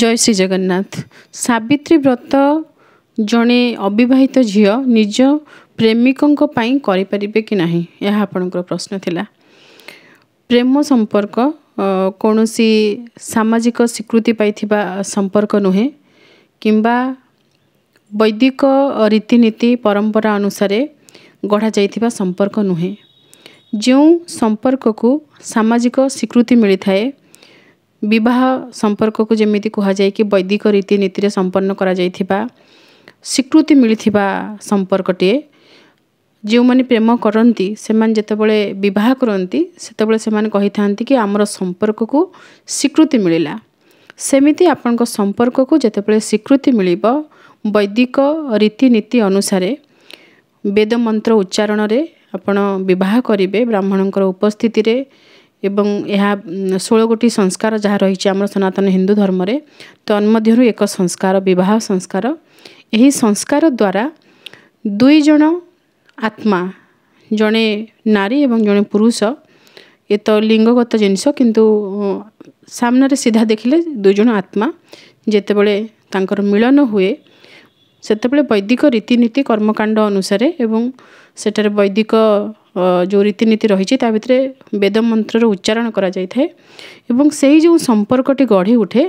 जय श्री जगन्नाथ। सावित्री व्रत जड़े अविवाहित झील निज प्रेमिकों पाई करि परिबे कि नहीं, यह आपनकर प्रश्न थिला। प्रेम संपर्क कौनसी सामाजिक स्वीकृति पाइथिबा संपर्क नुहे किंबा वैदिक रीतिनीति परंपरा अनुसार गढ़ा जाइथिबा संपर्क नुहे। जो संपर्क को सामाजिक स्वीकृति मिली थाए, विवाह संपर्क को जमीती कह जाए कि वैदिक रीतिनीति संपन्न करा जाइथिबा स्वीकृति मिलिथिबा संपर्कटे, जो माने प्रेम करती से जितेबले विवाह करती सेतेबले से माने कही थांती कि आमर संपर्क को स्वीकृति मिलिला। सेमिति आपनक संपर्क को जेतेबले स्वीकृति मिलिबो वैदिक रीतिनीति अनुसार वेद मंत्र उच्चारण रे आपण विवाह करिवे ब्राह्मणकर उपस्थिति रे एवं यह 16 गोटी संस्कार जहाँ रही आम सनातन हिंदू धर्म रे, तन्मध्यरु एक संस्कार विवाह संस्कार। यही संस्कार द्वारा दुई जन आत्मा, जड़े नारी एवं जड़े पुरुष, ये तो लिंगगत जिनस किंतु सामने सीधा देखिले दुई जन आत्मा जेतेबले तांकर मिलन हुए सेतेबले वैदिक रीतिनीति कर्मकांड अनुसार एवं सेठारे वैदिक जो रीतिनीति रही भितर वेद मंत्र उच्चारण करा जाय थाए एवं सही जो संपर्कटी गढ़ी उठे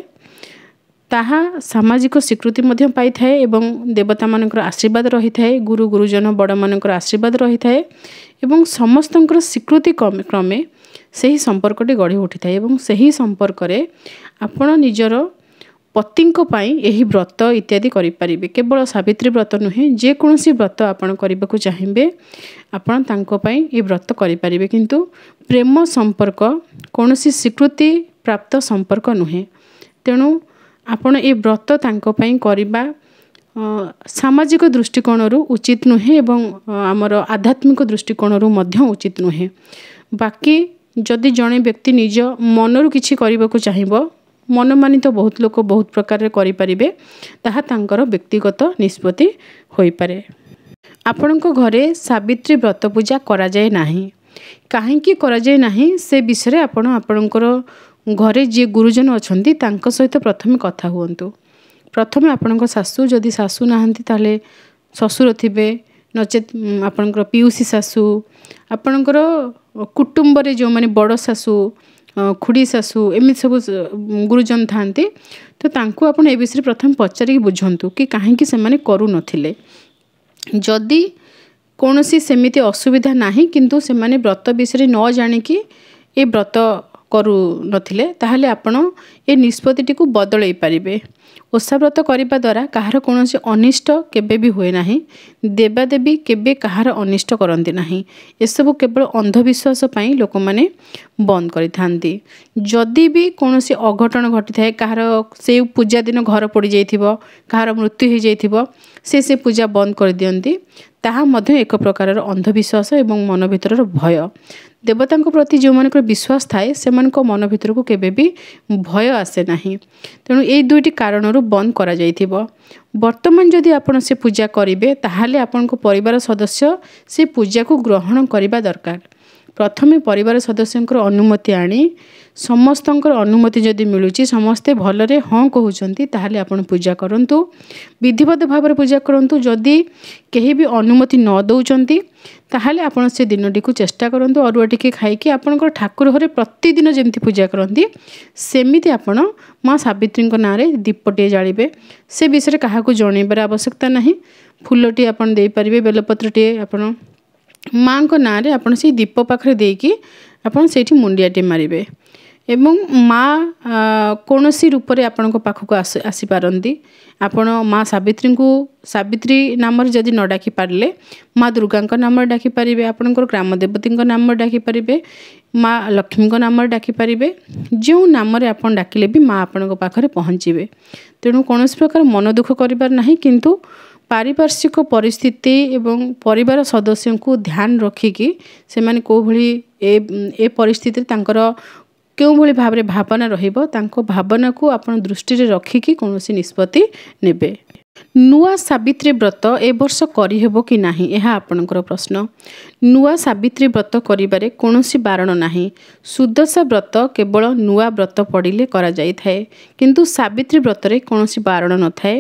ताहा सामाजिक स्वीकृति मध्य पाई थाए एवं देवता मानकर आशीर्वाद रही थाए, गुरु गुरुजन बड़ मानकर आशीर्वाद रही थाए एवं समस्तंकर स्वीकृति क्रमे सही संपर्कटी गढ़ी उठी थाए एवं सही संपर्क रे आपण निजर पतिंको पाई यही व्रत इत्यादि करि परिबे। केवल सावित्री व्रत नुहे, जे कोनोसी व्रत आपण करबाकू चाहिबे आपण तांको पाई ए व्रत करि परिबे, किंतु प्रेम संपर्क कोनोसी स्वीकृति प्राप्त संपर्क नुहे। तेणु आपण ए व्रत तांको पाई करिबा सामाजिक दृष्टिकोण उचित नुहे एवं आमर आध्यात्मिक दृष्टिकोण मध्य उचित नुहे। बाकी जदि जड़े व्यक्ति निज मनरु किछि करबाकू चाहिबो, मन मानी तो बहुत लोक बहुत प्रकार करि परिबे, ताहा तांकर व्यक्तिगत निष्पत्ति होई पारे। आपणक घरे सावित्री व्रत पूजा करा जाए नाही, काहेकि करा जाए नाही से विषय आपण आपणकर घरे जे गुरुजन अछंती तांको सहित प्रथमे कथा हुअन्तु। प्रथमे आपणक सासू, जदि सासू नाहंती ताले ससुर थिबे, नचेत आपणकर पिउसी सासू, आपणकर कुटुंब रे जो माने बड़ सासू खुड़ी सासू एमि सब गुरुजन थांती, तो तांको आपण ए विषय प्रथम पचारि बुझंतु कि काहेकि से माने करू नथिले। जदि कोनोसी सेमिति असुविधा नाही किंतु से माने व्रत विषय न जानिकी ए व्रत करू नथिले, ताहले आपण ए निष्पत्तिटी को बदलै पारिबे। ओषा व्रत करिबा द्वारा कहार कोनोसी अनिष्ट केबे भी होए नाही, देवादेवी केबे कहार अनिष्ट करंती नाही। ए सब केवल अंधविश्वास पई लोक माने बंद करि थांती। जदि भी कोनोसी अघटन घटी थाए, कहार से पूजा दिन घर पड़ी जाइथिबो, कहार मृत्यु हो जाइथिबो, से पूजा बंद कर दियंती, ताहा मध्य एक प्रकार अंधविश्वास एवं मन भितर भय। देवता प्रति जो मानकर विश्वास थाए से मन भितर को केबे भी भय आसे नाही। तेणु ये दुईटी कारणरू बंद करा जाइथिबो। वर्तमान जदि आपण से पूजा करिवे ताहाले आपनको परिवार सदस्य से पूजा को ग्रहण करिबा दरकार। प्रथमे परिवार सदस्यंकर अनुमति आनी, समस्तंकर अनुमति जदि मिलुची, समस्ते भलरे हाँ कहउचंती, ताहाले आपण पूजा करंतु, विधिवत भाव पूजा करंतु। जदि केही भी अनुमति न दउचंती ताहाले आपण से दिनटी को चेष्टा करंतु, अरुआ टिके खाइकी आपणकर ठाकुर घरे प्रतिदिन जेमती पूजा करंती सेमिति आपण माँ सावित्रीଙ୍କ नारे दीपटे जालिबे। से विषय काहाकू जणैबार आवश्यकता नाही। फूलटी आपण देई परिबे, बेलपत्रटी आपण माँ को नारे आपण से दीप पाखरे देकी आपण सेठी मुंडियाटे मारिबे एवं माँ कोनोसी रूप रे आपणको पाखको आसी पारंती। आपण माँ सावित्री को सावित्री नाम जदि न डाकी पारले माँ दुर्गा नाम डाकी पारिबे, आपणकर ग्राम देवती नाम डाकी पारिबे, माँ लक्ष्मी नाम डाकी पारिबे। जो नाम रे आपण डाकिले भी माँ आपणको पाखरे पहुँचीबे। तेणु कोनोसी प्रकार मन दुख करिबार नाही, किंतु पारिपार्श्विक परिस्थिति एवं परिवार सदस्य को ध्यान रखिकी से माने को भली ए परिस्थिति तांकर केउ भली भावना रहिबो, तांको भावना को आपण दृष्टि रे रखिकी कोनोसी निष्पत्ति नेबे। ନୂଆ ସାବିତ୍ରୀ ବ୍ରତ ଏ ବର୍ଷ କରିହେବ କି ନାହିଁ, ଏହା ଆପଣଙ୍କର ପ୍ରଶ୍ନ। ନୂଆ ସାବିତ୍ରୀ ବ୍ରତ କରିବାରେ କୌଣସି ବାରଣ ନାହିଁ। ସୁଦଶା ବ୍ରତ କେବଳ ନୂଆ ବ୍ରତ ପଡ଼ିଲେ କରାଯାଇଥାଏ, କିନ୍ତୁ ସାବିତ୍ରୀ ବ୍ରତରେ କୌଣସି ବାରଣ ନଥାଏ।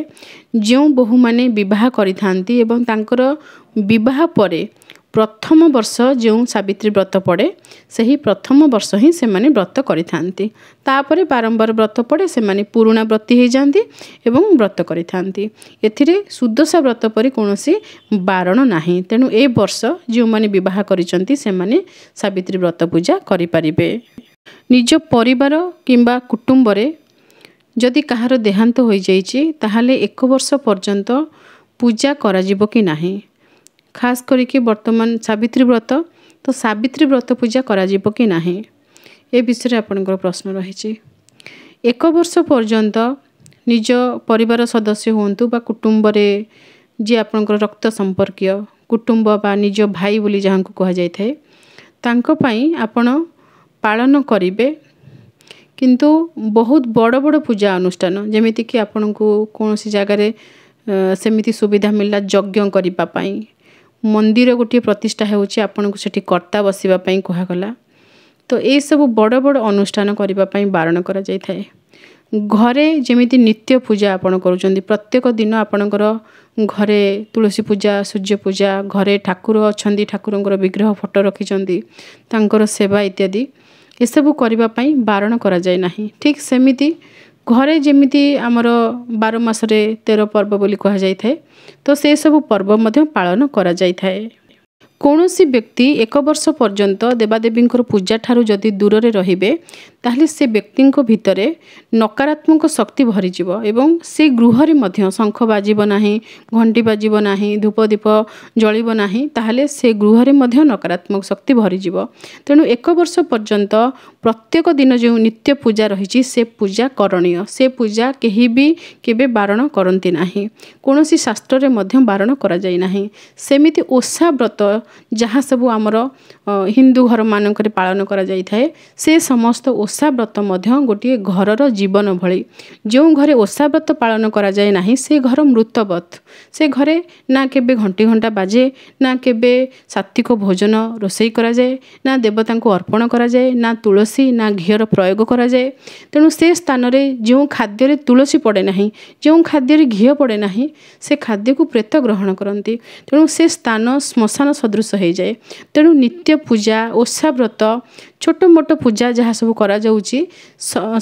ଯେଉଁ ବୋହୂମାନେ ବିବାହ କରିଥାନ୍ତି ଏବଂ ତାଙ୍କର ବିବାହ ପରେ ପ୍ରଥମ ବର୍ଷ ଯେଉଁ ସାବିତ୍ରୀ ବ୍ରତ ପଡ଼େ, ସେହି ପ୍ରଥମ ବର୍ଷ ହିଁ ସେମାନେ ବ୍ରତ କରିଥାନ୍ତି। ତାପରେ ବାରମ୍ବାର ବ୍ରତ ପଡ଼େ, ସେମାନେ ପୁରୁଣା ବ୍ରତୀ ହୋଇଯାଆନ୍ତି ଏବଂ ବ୍ରତ କରିଥାନ୍ତି। ଏଥିରେ ସୁଦଶା ବ୍ରତ ପରି କୌଣସି ବାରଣ ନାହିଁ। ତେଣୁ ଏ ବର୍ଷ ଯେଉଁମାନେ ବିବାହ କରିଛନ୍ତି ସେମାନେ ସାବିତ୍ରୀ ବ୍ରତ ପୂଜା କରିପାରିବେ। ନିଜ ପରିବାର କିମ୍ବା କୁଟୁମ୍ବରେ ଯଦି କାହାର ଦେହାନ୍ତ ହୋଇଯାଇଛି ତାହେଲେ 1 ବର୍ଷ ପର୍ଯ୍ୟନ୍ତ ପୂଜା କରାଯିବ କି ନାହିଁ। ଖାସ୍ କରିକି ବର୍ତ୍ତମାନ ସାବିତ୍ରୀ ବ୍ରତ, ତ ସାବିତ୍ରୀ ବ୍ରତ ପୂଜା କରାଯିବ କି ନାହିଁ, ଏ ବିଷୟରେ ଆପଣଙ୍କର ପ୍ରଶ୍ନ ରହିଛି। 1 ବର୍ଷ ପର୍ଯ୍ୟନ୍ତ ନିଜ ପରିବାର ସଦସ୍ୟ ହୁଅନ୍ତୁ ବା କୁଟୁମ୍ବରେ ଯିଏ ଆପଣଙ୍କର ରକ୍ତ ସମ୍ପର୍କୀୟ, କୁଟୁମ୍ବ ବା ନିଜ ଭାଇ ବୋଲି ଯାହାଙ୍କୁ କୁହାଯାଇଥାଏ, ତାଙ୍କ ପାଇଁ ଆପଣ ପାଳନ କରିବେ। କିନ୍ତୁ ବହୁତ ବଡ଼ ବଡ଼ ପୂଜା ଅନୁଷ୍ଠାନ, ଯେମିତିକି ଆପଣଙ୍କୁ କୌଣସି ଜାଗାରେ ସେମିତି ସୁବିଧା ମିଳିଲା ଯଜ୍ଞ କରିବା ପାଇଁ, ମନ୍ଦିର ଗୋଟିଏ ପ୍ରତିଷ୍ଠା ହେଉଛି, ଆପଣଙ୍କୁ ସେଠି କର୍ତ୍ତା ବସିବା ପାଇଁ କୁହାଗଲା, ତ ଏସବୁ ବଡ଼ ବଡ଼ ଅନୁଷ୍ଠାନ କରିବା ପାଇଁ ବାରଣ କରାଯାଇଥାଏ। ଘରେ ଯେମିତି ନିତ୍ୟ ପୂଜା ଆପଣ କରୁଛନ୍ତି, ପ୍ରତ୍ୟେକ ଦିନ ଆପଣଙ୍କର ଘରେ ତୁଳସୀ ପୂଜା, ସୂର୍ଯ୍ୟ ପୂଜା, ଘରେ ଠାକୁର ଅଛନ୍ତି, ଠାକୁରଙ୍କର ବିଗ୍ରହ ଫଟୋ ରଖିଛନ୍ତି, ତାଙ୍କର ସେବା ଇତ୍ୟାଦି ଏସବୁ କରିବା ପାଇଁ ବାରଣ କରାଯାଏ ନାହିଁ। ଠିକ୍ ସେମିତି ଘରେ ଯେମିତି ଆମର 12 ମାସରେ 13 ପର୍ବ ବୋଲି କୁହାଯାଇଥାଏ, ତ ସେସବୁ ପର୍ବ ମଧ୍ୟ ପାଳନ କରାଯାଇଥାଏ। କୌଣସି ବ୍ୟକ୍ତି 1 ବର୍ଷ ପର୍ଯ୍ୟନ୍ତ ଦେବାଦେବୀଙ୍କର ପୂଜା ଠାରୁ ଯଦି ଦୂରରେ ରହିବେ, ତାହେଲେ ସେ ବ୍ୟକ୍ତିଙ୍କ ଭିତରେ ନକାରାତ୍ମକ ଶକ୍ତି ଭରିଯିବ ଏବଂ ସେ ଗୃହରେ ମଧ୍ୟ ଶଙ୍ଖ ବାଜିବ ନାହିଁ, ଘଣ୍ଟି ବାଜିବ ନାହିଁ, ଧୂପ ଦୀପ ଜଳିବ ନାହିଁ, ତାହେଲେ ସେ ଗୃହରେ ମଧ୍ୟ ନକାରାତ୍ମକ ଶକ୍ତି ଭରିଯିବ। ତେଣୁ 1 ବର୍ଷ ପର୍ଯ୍ୟନ୍ତ ପ୍ରତ୍ୟେକ ଦିନ ଯେଉଁ ନିତ୍ୟ ପୂଜା ରହିଛି ସେ ପୂଜା କରଣୀୟ। ସେ ପୂଜା କେହି ବି କେବେ ବାରଣ କରନ୍ତି ନାହିଁ, କୌଣସି ଶାସ୍ତ୍ରରେ ମଧ୍ୟ ବାରଣ କରାଯାଇ ନାହିଁ। ସେମିତି ଓଷା ବ୍ରତ ଯାହା ସବୁ ଆମର ହିନ୍ଦୁ ଘରମାନଙ୍କରେ ପାଳନ କରାଯାଇଥାଏ, ସେ ସମସ୍ତ ଓଷା ବ୍ରତ ମଧ୍ୟ ଗୋଟିଏ ଘରର ଜୀବନ ଭଳି। ଯେଉଁ ଘରେ ଓଷା ବ୍ରତ ପାଳନ କରାଯାଏ ନାହିଁ, ସେ ଘର ମୃତବତ୍। ସେ ଘରେ ନା କେବେ ଘଣ୍ଟି ଘଣ୍ଟା ବାଜେ, ନା କେବେ ସାତ୍ତ୍ୱିକ ଭୋଜନ ରୋଷେଇ କରାଯାଏ, ନା ଦେବତାଙ୍କୁ ଅର୍ପଣ କରାଯାଏ, ନା ତୁଳସୀ ନା ଘିଅର ପ୍ରୟୋଗ କରାଯାଏ। ତେଣୁ ସେ ସ୍ଥାନରେ ଯେଉଁ ଖାଦ୍ୟରେ ତୁଳସୀ ପଡ଼େ ନାହିଁ, ଯେଉଁ ଖାଦ୍ୟରେ ଘିଅ ପଡ଼େ ନାହିଁ, ସେ ଖାଦ୍ୟକୁ ପ୍ରେତ ଗ୍ରହଣ କରନ୍ତି। ତେଣୁ ସେ ସ୍ଥାନ ଶ୍ମଶାନ ସଦୃଶ ହୋଇଯାଏ। ତେଣୁ ନିତ୍ୟ ପୂଜା, ଓଷା ବ୍ରତ, ଛୋଟ ମୋଟ ପୂଜା ଯାହା ସବୁ କରାଯାଉଛି,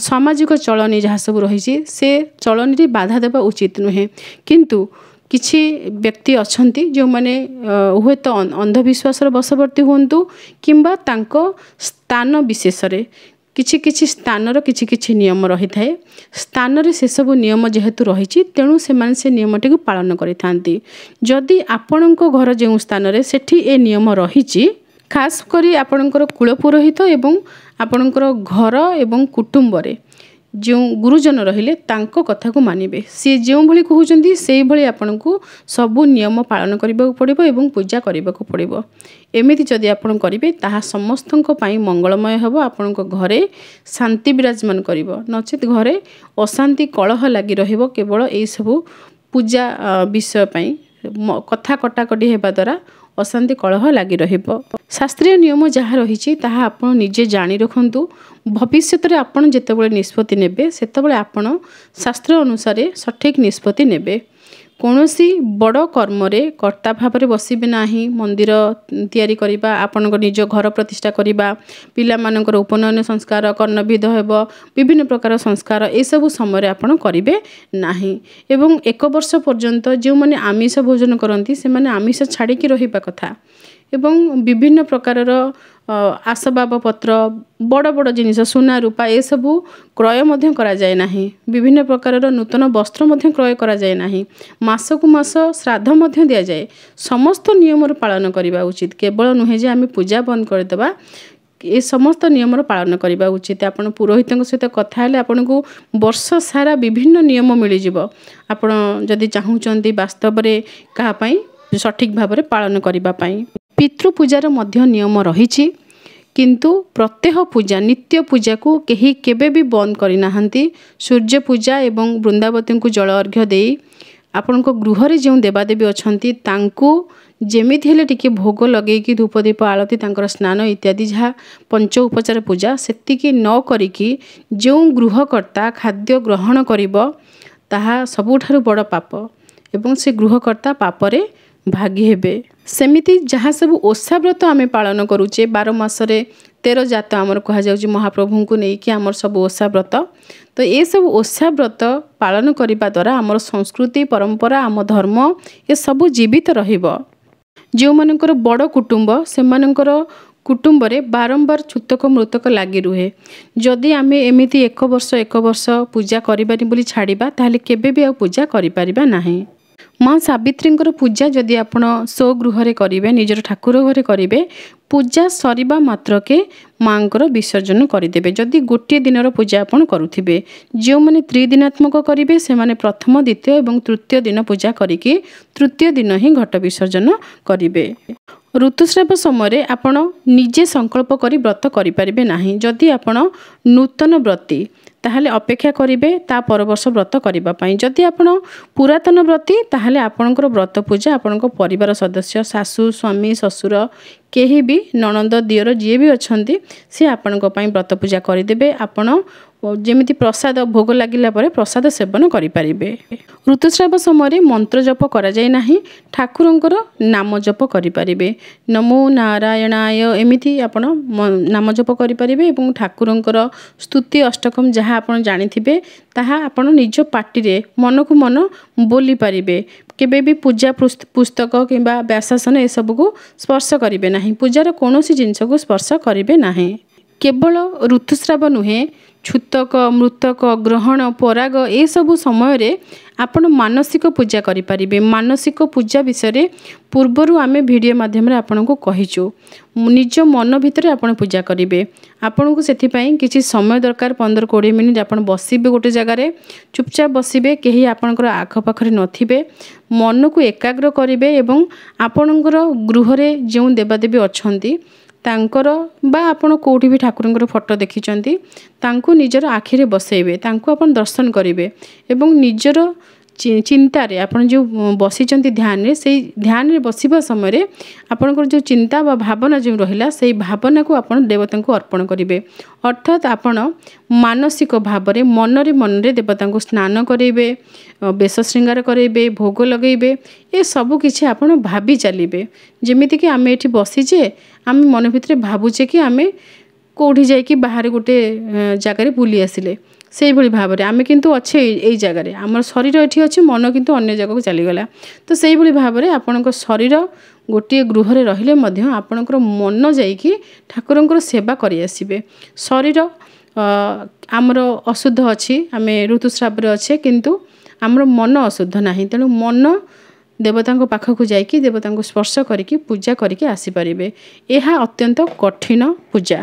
ସାମାଜିକ ଚଳଣି ଯାହା ସବୁ ରହିଛି, ସେ ଚଳଣିରେ ବାଧା ଦେବା ଉଚିତ ନୁହେଁ। କିନ୍ତୁ କିଛି ବ୍ୟକ୍ତି ଅଛନ୍ତି ଯେଉଁମାନେ ହୁଏତ ଅନ୍ଧବିଶ୍ୱାସର ବଶବର୍ତ୍ତୀ ହୁଅନ୍ତୁ କିମ୍ବା ତାଙ୍କ ସ୍ଥାନ ବିଶେଷରେ କିଛି କିଛି ସ୍ଥାନର କିଛି କିଛି ନିୟମ ରହିଥାଏ। ସ୍ଥାନରେ ସେସବୁ ନିୟମ ଯେହେତୁ ରହିଛି, ତେଣୁ ସେମାନେ ସେ ନିୟମଟିକୁ ପାଳନ କରିଥାନ୍ତି। ଯଦି ଆପଣଙ୍କ ଘର ଯେଉଁ ସ୍ଥାନରେ ସେଠି ଏ ନିୟମ ରହିଛି, ଖାସ୍ କରି ଆପଣଙ୍କର କୁଳପୁରୋହିତ ଏବଂ ଆପଣଙ୍କର ଘର ଏବଂ କୁଟୁମ୍ବରେ ଯେଉଁ ଗୁରୁଜନ ରହିଲେ ତାଙ୍କ କଥାକୁ ମାନିବେ। ସିଏ ଯେଉଁଭଳି କହୁଛନ୍ତି ସେଇଭଳି ଆପଣଙ୍କୁ ସବୁ ନିୟମ ପାଳନ କରିବାକୁ ପଡ଼ିବ ଏବଂ ପୂଜା କରିବାକୁ ପଡ଼ିବ। ଏମିତି ଯଦି ଆପଣ କରିବେ ତାହା ସମସ୍ତଙ୍କ ପାଇଁ ମଙ୍ଗଳମୟ ହେବ। ଆପଣଙ୍କ ଘରେ ଶାନ୍ତି ବିରାଜମାନ କରିବ, ନଚେତ୍ ଘରେ ଅଶାନ୍ତି କଳହ ଲାଗି ରହିବ। କେବଳ ଏହିସବୁ ପୂଜା ବିଷୟ ପାଇଁ କଥା କଟାକଟି ହେବା ଦ୍ୱାରା ଅଶାନ୍ତି କଳହ ଲାଗି ରହିବ। ଶାସ୍ତ୍ରୀୟ ନିୟମ ଯାହା ରହିଛି ତାହା ଆପଣ ନିଜେ ଜାଣି ରଖନ୍ତୁ। ଭବିଷ୍ୟତରେ ଆପଣ ଯେତେବେଳେ ନିଷ୍ପତ୍ତି ନେବେ, ସେତେବେଳେ ଆପଣ ଶାସ୍ତ୍ର ଅନୁସାରେ ସଠିକ୍ ନିଷ୍ପତ୍ତି ନେବେ। କୌଣସି ବଡ଼ କର୍ମରେ କର୍ତ୍ତା ଭାବରେ ବସିବେ ନାହିଁ। ମନ୍ଦିର ତିଆରି କରିବା, ଆପଣଙ୍କ ନିଜ ଘର ପ୍ରତିଷ୍ଠା କରିବା, ପିଲାମାନଙ୍କର ଉପନୟନ ସଂସ୍କାର, କର୍ଣ୍ଣବିଧ ହେବ, ବିଭିନ୍ନ ପ୍ରକାର ସଂସ୍କାର, ଏସବୁ ସମୟରେ ଆପଣ କରିବେ ନାହିଁ। ଏବଂ 1 ବର୍ଷ ପର୍ଯ୍ୟନ୍ତ ଯେଉଁମାନେ ଆମିଷ ଭୋଜନ କରନ୍ତି ସେମାନେ ଆମିଷ ଛାଡ଼ିକି ରହିବା କଥା। ଏବଂ ବିଭିନ୍ନ ପ୍ରକାରର ଆସବାବପତ୍ର, ବଡ଼ ବଡ଼ ଜିନିଷ, ସୁନା ରୂପା ଏସବୁ କ୍ରୟ ମଧ୍ୟ କରାଯାଏ ନାହିଁ। ବିଭିନ୍ନ ପ୍ରକାରର ନୂତନ ବସ୍ତ୍ର ମଧ୍ୟ କ୍ରୟ କରାଯାଏ ନାହିଁ। ମାସକୁ ମାସ ଶ୍ରାଦ୍ଧ ମଧ୍ୟ ଦିଆଯାଏ। ସମସ୍ତ ନିୟମର ପାଳନ କରିବା ଉଚିତ। କେବଳ ନୁହେଁ ଯେ ଆମେ ପୂଜା ବନ୍ଦ କରିଦେବା, ଏ ସମସ୍ତ ନିୟମର ପାଳନ କରିବା ଉଚିତ। ଆପଣ ପୁରୋହିତଙ୍କ ସହିତ କଥା ହେଲେ ଆପଣଙ୍କୁ ବର୍ଷ ସାରା ବିଭିନ୍ନ ନିୟମ ମିଳିଯିବ। ଆପଣ ଯଦି ଚାହୁଁଛନ୍ତି ବାସ୍ତବରେ କାହା ପାଇଁ ସଠିକ୍ ଭାବରେ ପାଳନ କରିବା ପାଇଁ। ପିତୃପୂଜାର ମଧ୍ୟ ନିୟମ ରହିଛି, କିନ୍ତୁ ପ୍ରତ୍ୟହ ପୂଜା, ନିତ୍ୟ ପୂଜାକୁ କେହି କେବେ ବି ବନ୍ଦ କରିନାହାନ୍ତି। ସୂର୍ଯ୍ୟ ପୂଜା ଏବଂ ବୃନ୍ଦାବତୀଙ୍କୁ ଜଳ ଅର୍ଘ୍ୟ ଦେଇ ଆପଣଙ୍କ ଗୃହରେ ଯେଉଁ ଦେବାଦେବୀ ଅଛନ୍ତି ତାଙ୍କୁ ଯେମିତି ହେଲେ ଟିକେ ଭୋଗ ଲଗେଇକି ଧୂପ ଦୀପ ଆଳତି ତାଙ୍କର ସ୍ନାନ ଇତ୍ୟାଦି ଯାହା ପଞ୍ଚ ଉପଚାର ପୂଜା ସେତିକି ନ କରିକି ଯେଉଁ ଗୃହକର୍ତ୍ତା ଖାଦ୍ୟ ଗ୍ରହଣ କରିବ ତାହା ସବୁଠାରୁ ବଡ଼ ପାପ ଏବଂ ସେ ଗୃହକର୍ତ୍ତା ପାପରେ ଭାଗୀ ହେବେ। ସେମିତି ଯାହା ସବୁ ଓଷା ବ୍ରତ ଆମେ ପାଳନ କରୁଛେ 12 ମାସରେ 13 ଜାତ ଆମର କୁହାଯାଉଛି ମହାପ୍ରଭୁଙ୍କୁ ନେଇକି ଆମର ସବୁ ଓଷା ବ୍ରତ। ତ ଏସବୁ ଓଷା ବ୍ରତ ପାଳନ କରିବା ଦ୍ୱାରା ଆମର ସଂସ୍କୃତି ପରମ୍ପରା ଆମ ଧର୍ମ ଏସବୁ ଜୀବିତ ରହିବ। ଯେଉଁମାନଙ୍କର ବଡ଼ କୁଟୁମ୍ବ ସେମାନଙ୍କର କୁଟୁମ୍ବରେ ବାରମ୍ବାର ଛୁତକ ମୃତକ ଲାଗି ରୁହେ। ଯଦି ଆମେ ଏମିତି ଏକ ବର୍ଷ ପୂଜା କରିବାନି ବୋଲି ଛାଡ଼ିବା ତାହେଲେ କେବେ ବି ଆଉ ପୂଜା କରିପାରିବା ନାହିଁ। ମା ସାବିତ୍ରୀଙ୍କର ପୂଜା ଯଦି ଆପଣ ସ୍ୱଗୃହରେ କରିବେ ନିଜର ଠାକୁର ଘରେ କରିବେ ପୂଜା ସରିବା ମାତ୍ରକେ ମାଙ୍କର ବିସର୍ଜନ କରିଦେବେ। ଯଦି ଗୋଟିଏ ଦିନର ପୂଜା ଆପଣ କରୁଥିବେ ଯେଉଁମାନେ ତ୍ରିଦିନାତ୍ମକ କରିବେ ସେମାନେ ପ୍ରଥମ ଦ୍ୱିତୀୟ ଏବଂ ତୃତୀୟ ଦିନ ପୂଜା କରିକି ତୃତୀୟ ଦିନ ହିଁ ଘଟ ବିସର୍ଜନ କରିବେ। ଋତୁସ୍ରାବ ସମୟରେ ଆପଣ ନିଜେ ସଂକଳ୍ପ କରି ବ୍ରତ କରିପାରିବେ ନାହିଁ। ଯଦି ଆପଣ ନୂତନ ବ୍ରତୀ ତାହେଲେ ଅପେକ୍ଷା କରିବେ ତା ପର ବର୍ଷ ବ୍ରତ କରିବା ପାଇଁ। ଯଦି ଆପଣ ପୁରାତନ ବ୍ରତୀ ତାହେଲେ ଆପଣଙ୍କର ବ୍ରତ ପୂଜା ଆପଣଙ୍କ ପରିବାର ସଦସ୍ୟ ଶାଶୁ ସ୍ୱାମୀ ଶ୍ୱଶୁର କେହି ବି ନଣନ୍ଦ ଦିଅର ଯିଏ ବି ଅଛନ୍ତି ସେ ଆପଣଙ୍କ ପାଇଁ ବ୍ରତ ପୂଜା କରିଦେବେ। ଆପଣ ଯେମିତି ପ୍ରସାଦ ଭୋଗ ଲାଗିଲା ପରେ ପ୍ରସାଦ ସେବନ କରିପାରିବେ। ଋତୁସ୍ରାବ ସମୟରେ ମନ୍ତ୍ର ଜପ କରାଯାଏ ନାହିଁ। ଠାକୁରଙ୍କର ନାମ ଜପ କରିପାରିବେ। ନମୋ ନାରାୟଣାୟ ଏମିତି ଆପଣ ନାମ ଜପ କରିପାରିବେ ଏବଂ ଠାକୁରଙ୍କର ସ୍ତୁତି ଅଷ୍ଟକମ୍ ଯାହା ଆପଣ ଜାଣିଥିବେ ତାହା ଆପଣ ନିଜ ପାଟିରେ ମନକୁ ମନ ବୋଲି ପାରିବେ। କେବେ ବି ପୂଜା ପୁସ୍ତକ କିମ୍ବା ବ୍ୟାସାସନ ଏସବୁକୁ ସ୍ପର୍ଶ କରିବେ ନାହିଁ। ପୂଜାର କୌଣସି ଜିନିଷକୁ ସ୍ପର୍ଶ କରିବେ ନାହିଁ। କେବଳ ଋତୁସ୍ରାବ ନୁହେଁ ଛୁତକ ମୃତକ ଗ୍ରହଣ ପରାଗ ଏସବୁ ସମୟରେ ଆପଣ ମାନସିକ ପୂଜା କରିପାରିବେ। ମାନସିକ ପୂଜା ବିଷୟରେ ପୂର୍ବରୁ ଆମେ ଭିଡ଼ିଓ ମାଧ୍ୟମରେ ଆପଣଙ୍କୁ କହିଛୁ। ନିଜ ମନ ଭିତରେ ଆପଣ ପୂଜା କରିବେ। ଆପଣଙ୍କୁ ସେଥିପାଇଁ କିଛି ସମୟ ଦରକାର 15-20 ମିନିଟ୍ ଆପଣ ବସିବେ ଗୋଟେ ଜାଗାରେ ଚୁପଚାପ ବସିବେ କେହି ଆପଣଙ୍କର ଆଖପାଖରେ ନଥିବେ ମନକୁ ଏକାଗ୍ର କରିବେ ଏବଂ ଆପଣଙ୍କର ଗୃହରେ ଯେଉଁ ଦେବାଦେବୀ ଅଛନ୍ତି ତାଙ୍କର ବା ଆପଣ କେଉଁଠି ବି ଠାକୁରଙ୍କର ଫଟୋ ଦେଖିଛନ୍ତି ତାଙ୍କୁ ନିଜର ଆଖିରେ ବସେଇବେ ତାଙ୍କୁ ଆପଣ ଦର୍ଶନ କରିବେ ଏବଂ ନିଜର ଚିନ୍ତାରେ ଆପଣ ଯେଉଁ ବସିଛନ୍ତି ଧ୍ୟାନରେ ସେଇ ଧ୍ୟାନରେ ବସିବା ସମୟରେ ଆପଣଙ୍କର ଯେଉଁ ଚିନ୍ତା ବା ଭାବନା ଯେଉଁ ରହିଲା ସେଇ ଭାବନାକୁ ଆପଣ ଦେବତାଙ୍କୁ ଅର୍ପଣ କରିବେ। ଅର୍ଥାତ୍ ଆପଣ ମାନସିକ ଭାବରେ ମନରେ ଦେବତାଙ୍କୁ ସ୍ନାନ କରାଇବେ ବେଶ ଶୃଙ୍ଗାର କରାଇବେ ଭୋଗ ଲଗାଇବେ ଏସବୁ କିଛି ଆପଣ ଭାବି ଚାଲିବେ। ଯେମିତିକି ଆମେ ଏଠି ବସିଛେ ଆମେ ମନ ଭିତରେ ଭାବୁଛେ କି ଆମେ କେଉଁଠି ଯାଇକି ବାହାରେ ଗୋଟେ ଜାଗାରେ ବୁଲି ଆସିଲେ ସେଇଭଳି ଭାବରେ ଆମେ କିନ୍ତୁ ଅଛେ ଏଇ ଜାଗାରେ ଆମର ଶରୀର ଏଠି ଅଛି ମନ କିନ୍ତୁ ଅନ୍ୟ ଜାଗାକୁ ଚାଲିଗଲା। ତ ସେଇଭଳି ଭାବରେ ଆପଣଙ୍କ ଶରୀର ଗୋଟିଏ ଗୃହରେ ରହିଲେ ମଧ୍ୟ ଆପଣଙ୍କର ମନ ଯାଇକି ଠାକୁରଙ୍କର ସେବା କରି ଆସିବେ। ଶରୀର ଆମର ଅଶୁଦ୍ଧ ଅଛି ଆମେ ଋତୁସ୍ରାବରେ ଅଛେ କିନ୍ତୁ ଆମର ମନ ଅଶୁଦ୍ଧ ନାହିଁ। ତେଣୁ ମନ ଦେବତାଙ୍କ ପାଖକୁ ଯାଇକି ଦେବତାଙ୍କୁ ସ୍ପର୍ଶ କରିକି ପୂଜା କରିକି ଆସିପାରିବେ। ଏହା ଅତ୍ୟନ୍ତ କଠିନ ପୂଜା।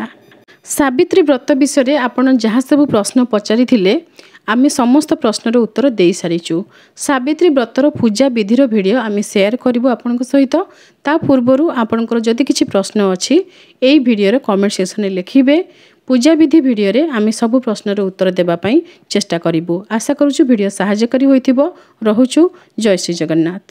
ସାବିତ୍ରୀ ବ୍ରତ ବିଷୟରେ ଆପଣ ଯାହା ସବୁ ପ୍ରଶ୍ନ ପଚାରିଥିଲେ ଆମେ ସମସ୍ତ ପ୍ରଶ୍ନର ଉତ୍ତର ଦେଇ ସାରିଛୁ। ସାବିତ୍ରୀ ବ୍ରତର ପୂଜା ବିଧିର ଭିଡ଼ିଓ ଆମେ ସେୟାର କରିବୁ ଆପଣଙ୍କ ସହିତ। ତା ପୂର୍ବରୁ ଆପଣଙ୍କର ଯଦି କିଛି ପ୍ରଶ୍ନ ଅଛି ଏଇ ଭିଡ଼ିଓର କମେଣ୍ଟ ସେକ୍ସନରେ ଲେଖିବେ। ପୂଜା ବିଧି ଭିଡ଼ିଓରେ ଆମେ ସବୁ ପ୍ରଶ୍ନର ଉତ୍ତର ଦେବା ପାଇଁ ଚେଷ୍ଟା କରିବୁ। ଆଶା କରୁଛୁ ଭିଡ଼ିଓ ସାହାଯ୍ୟକାରୀ ହୋଇଥିବ। ରହୁଛୁ। ଜୟ ଶ୍ରୀ ଜଗନ୍ନାଥ।